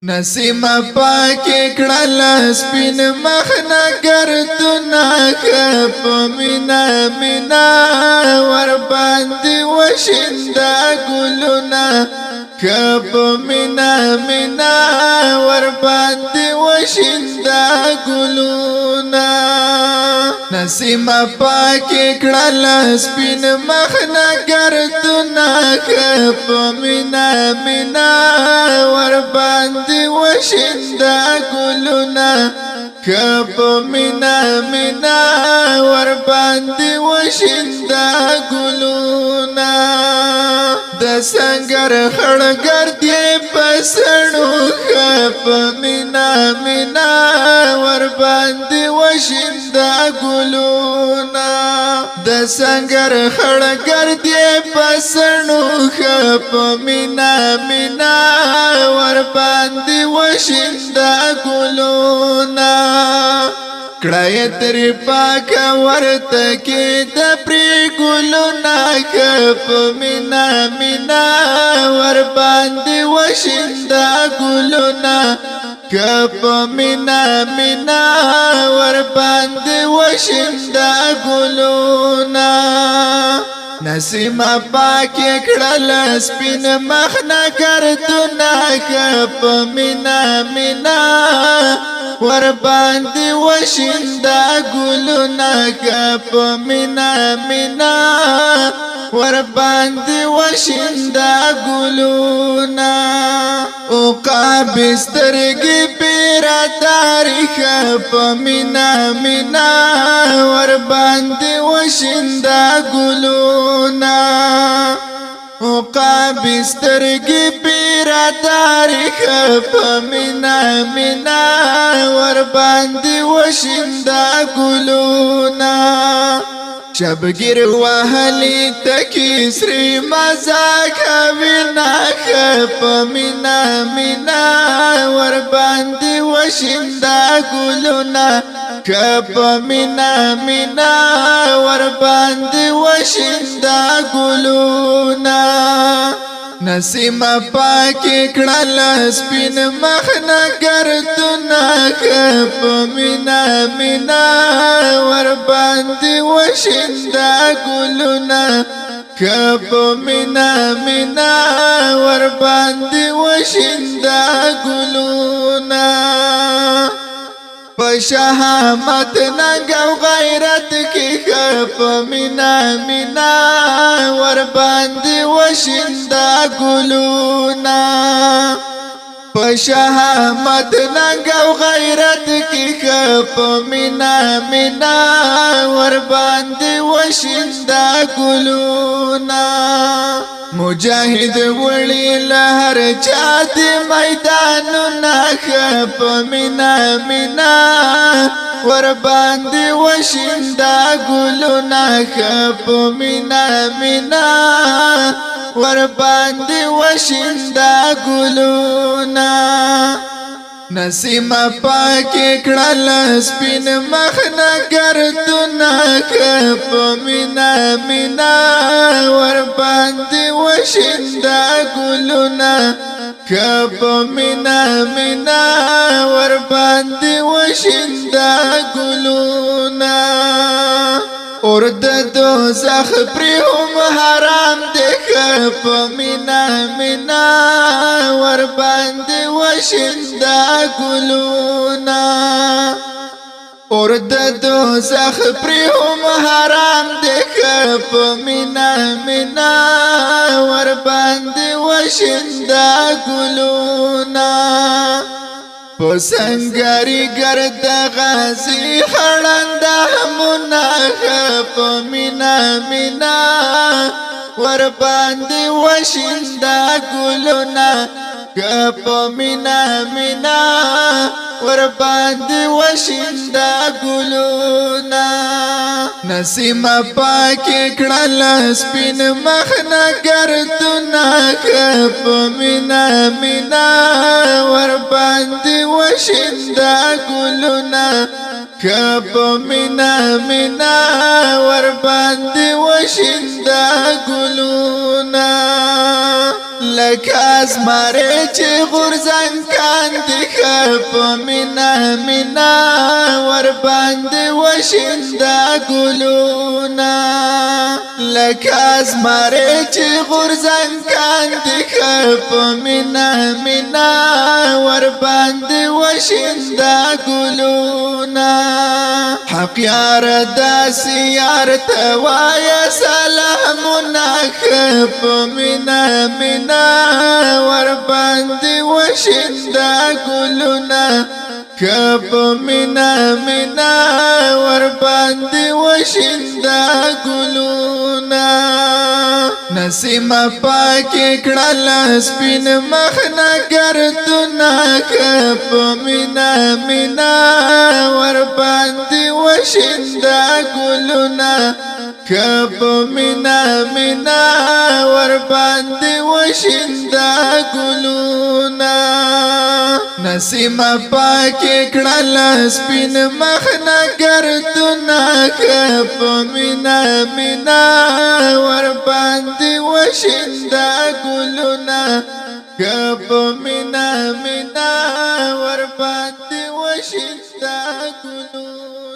نسیم پاکی کڑل سپین مخنا گردنا خپ مینا مینا ور باندې وشندا گلونا خپ مینا مینا ور باندې وشندا گلونا نسیم پاکی کڑل سپین مخنا گردنا خپ مینا مینا ور باندې وشندا گلونا خپ مینا مینا ور باندې وشندا گلونا د سنگر خړګر دی پسړو خپ مینا مینا ور باندې وشندا گلونا د سنگر خړګر دی پسړو خپ مینا مینا ور باندې وشندا گلونا کړای تر پاک ورته کې د پری ګلونا خپ مینا مینا ور باندې وشندا گلونا خپ مینا مینا ور باندې وشندا گلونا نسیم پاک کړل سپین مخنا گردنا خپ مینا مینا ور باندې وشندا گلونا خپ مینا مینا ور باندې وشندا گلونا او قابسترګي پیرا تاریخ په مینا مینا ور باندې وشندا گلونا او قابسترګي پیرا تاریخ په مینا مینا ور باندې وشندا گلونا شبگیر وحلی تکی سری مزاک وینا خپ مینا مینا ور باندې وشندا گلونا خپ مینا مینا ور باندې وشندا گلونا نسیم پاکی کڑل سپین مخنا گردنا خپ مینا مینا ور باندې وشندا گلونا خپ مینا مینا ور باندې وشندا گلونا پشهامت ننګو غیرت کی خپ مینا مینا ور باندې وشندا گلونا پشهامت ننګو غیرت کی خپ مینا مینا ور باندې وشندا گلونا مجاهد وړي لهر چات میدانونه خپ مینا مینا ور باندې وشندا گلونا خپ مینا مینا ور باندې وشندا گلونا نسیم پاک کړل سپین مخنا گردنا خپ مینا مینا ور باندې وشندا گلونا خپ مینا مینا ور باندې وشندا گلونا اور د دوزخ پرې هم حرام دی خپ مینا مینا ور باندې وشندا گلونا اور د دوزخ پرې هم حرام دی خپ مینا مینا ور باندې وشندا گلونا پسنگاری گرد غازی خړند همنا خپ مینا مینا ور باندې وشندا گلونا خپ مینا مینا ور باندې وشندا گلونا نسیم پاکی کړل سپین مخنا گردنا خپ مینا مینا ور باندې وشندا گلونا خپ مینا مینا ور باندې وشندا گلونا لکاز ماره چه غرزن کاندی خپ مینا مینا ور باندې وشندا ګلونا لکاز ماره چه غرزن کاندی خپ مینا مینا ور باندې وشندا ګلونا حق یار داس یار توایا سلامنا خپ مینا مینا ور باندې وشندا ګلونا خپ مینا مینا ور باندې وشندا ګلونا نسیم پاکی کړل سپین مخنا ګردنا خپ مینا مینا ور باندې وشندا ګلونا خپ مینا مینا ور باندې وشندا ګلونا نسیم پاکی کړل سپین مخنا ګردنا خپ مینا مینا ور باندې وشندا ګلونا خپ مینا مینا ور باندې وشندا ګلونا